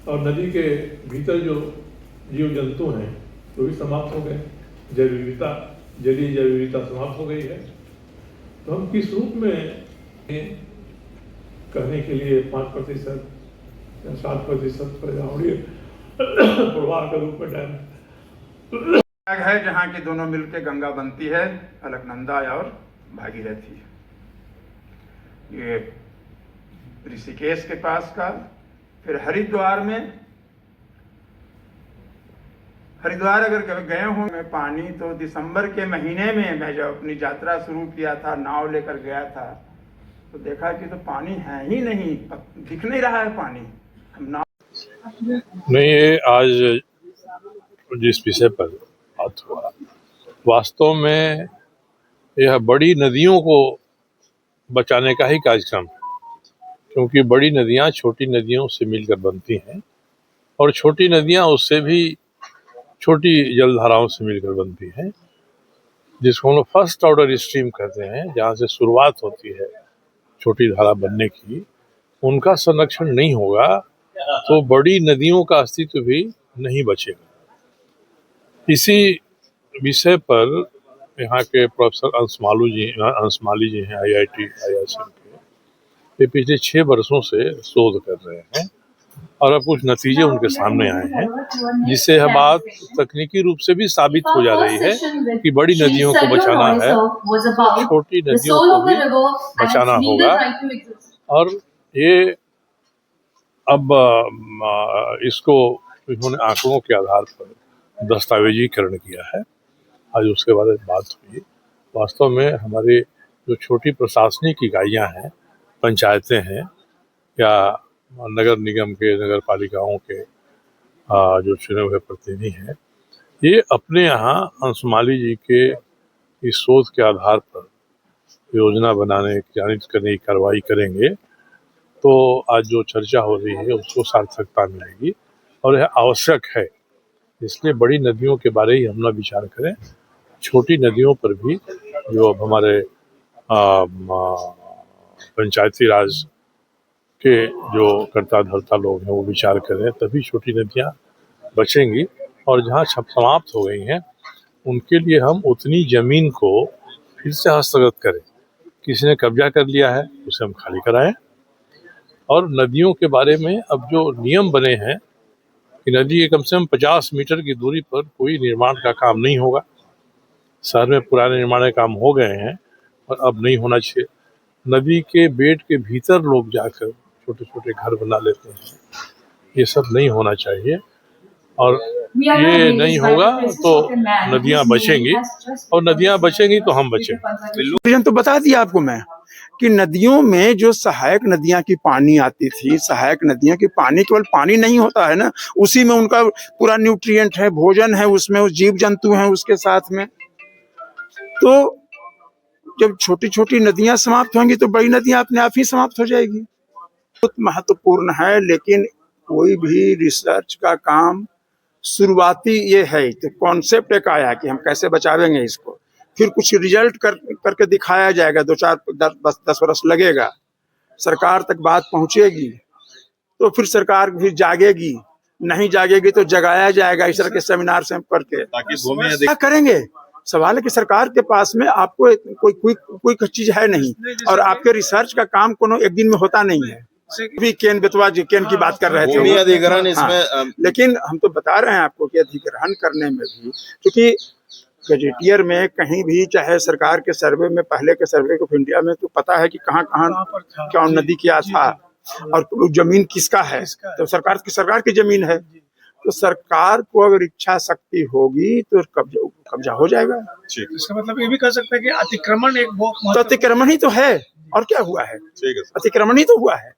और नदी के भीतर जो जीव जंतु हैं वो भी समाप्त हो गए, जैव विविधता, जलीय जैव विविधता समाप्त हो गई है। तो हम किस रूप में कहने के लिए 5% या 7% पर्यावरणीय प्रवाह के रूप में डैम है जहाँ की दोनों मिलकर गंगा बनती है, अलकनंदा और भागीरथी। ये ऋषिकेश के पास का, फिर हरिद्वार अगर गए हों मैं पानी, तो दिसंबर के महीने में मैं जब अपनी यात्रा शुरू किया था, नाव लेकर गया था, तो देखा कि तो पानी है ही नहीं, दिख नहीं रहा है पानी। हम नाव नहीं, ये आज जिस विषय पर बात हुआ, वास्तव में यह बड़ी नदियों को बचाने का ही कार्यक्रम, क्योंकि बड़ी नदियां छोटी नदियों से मिलकर बनती हैं और छोटी नदियां उससे भी छोटी जलधाराओं से मिलकर बनती हैं, जिसको हम लोग फर्स्ट ऑर्डर स्ट्रीम कहते हैं। जहाँ से शुरुआत होती है छोटी धारा बनने की, उनका संरक्षण नहीं होगा तो बड़ी नदियों का अस्तित्व भी नहीं बचेगा। इसी विषय पर यहाँ के प्रोफेसर अंशमाली जी हैं IIT IISM के, वे पिछले 6 वर्षों से शोध कर रहे हैं और अब कुछ नतीजे उनके सामने आए हैं, जिससे यह बात तकनीकी रूप से भी साबित हो जा रही है कि बड़ी नदियों को बचाना है, छोटी नदियों को भी बचाना होगा। और ये अब इसको इन्होंने आंकड़ों के आधार पर दस्तावेजीकरण किया है। आज उसके बाद बात हुई। वास्तव में हमारे जो छोटी प्रशासनिक इकाइयाँ हैं, पंचायतें हैं या नगर निगम के, नगर पालिकाओं के जो चुने हुए प्रतिनिधि हैं, ये अपने यहाँ अंशमाली जी के इस शोध के आधार पर योजना बनाने, चयनित करने की कार्रवाई करेंगे तो आज जो चर्चा हो रही है उसको सार्थकता मिलेगी और यह आवश्यक है। इसलिए बड़ी नदियों के बारे ही हम ना विचार करें, छोटी नदियों पर भी जो अब हमारे पंचायती राज के जो कर्ता धर्ता लोग हैं वो विचार करें, तभी छोटी नदियाँ बचेंगी। और जहाँ समाप्त हो गई हैं उनके लिए हम उतनी जमीन को फिर से हस्तगत करें। किसी ने कब्जा कर लिया है उसे हम खाली कराएं। और नदियों के बारे में अब जो नियम बने हैं कि नदी के कम से कम 50 मीटर की दूरी पर कोई निर्माण का काम नहीं होगा। शहर में पुराने निर्माण के काम हो गए हैं और अब नहीं होना चाहिए। नदी के बेड के भीतर लोग जाकर छोटे छोटे घर बना लेते हैं, ये सब नहीं होना चाहिए। और ये नहीं होगा तो नदियां बचेंगी और नदियां बचेंगी तो हम बचेंगे। तो बता दिया आपको मैं कि नदियों में जो सहायक नदियां की पानी आती थी, सहायक नदियां की पानी केवल पानी नहीं होता है ना, उसी में उनका पूरा न्यूट्रिएंट है, भोजन है, उसमें वो जीव जंतु हैं उसके साथ में। तो जब छोटी छोटी नदियां समाप्त होंगी तो बड़ी नदियां अपने आप ही समाप्त हो जाएगी। बहुत महत्वपूर्ण है, लेकिन कोई भी रिसर्च का काम शुरुआती ये है, तो कॉन्सेप्ट एक आया कि हम कैसे बचावेंगे इसको, फिर कुछ रिजल्ट करके दिखाया जाएगा, 2-4-10 वर्ष लगेगा, सरकार तक बात पहुंचेगी, तो फिर सरकार भी जागेगी, नहीं जागेगी तो जगाया जाएगा इस तरह के सेमिनार से करके। क्या करेंगे? सवाल है कि सरकार के पास में आपको कोई चीज है नहीं, और आपके रिसर्च का काम कोनो एक दिन में होता नहीं है। भी केन बेतवा जी केन की बात कर रहे थे, अधिग्रहण इसमें लेकिन हम तो बता रहे हैं आपको कि अधिग्रहण करने में भी, क्योंकि गजेटियर में कहीं भी, चाहे सरकार के सर्वे में, पहले के सर्वे ऑफ इंडिया में, तो पता है कि कहाँ क्या नदी क्या था और जमीन किसका है, तो सरकार की जमीन है। तो सरकार को अगर इच्छा शक्ति होगी तो कब्जा हो जाएगा। इसका मतलब ये भी कह सकते हैं कि अतिक्रमण एक बहुत अतिक्रमण ही तो है, और क्या हुआ है? अतिक्रमण ही तो हुआ है।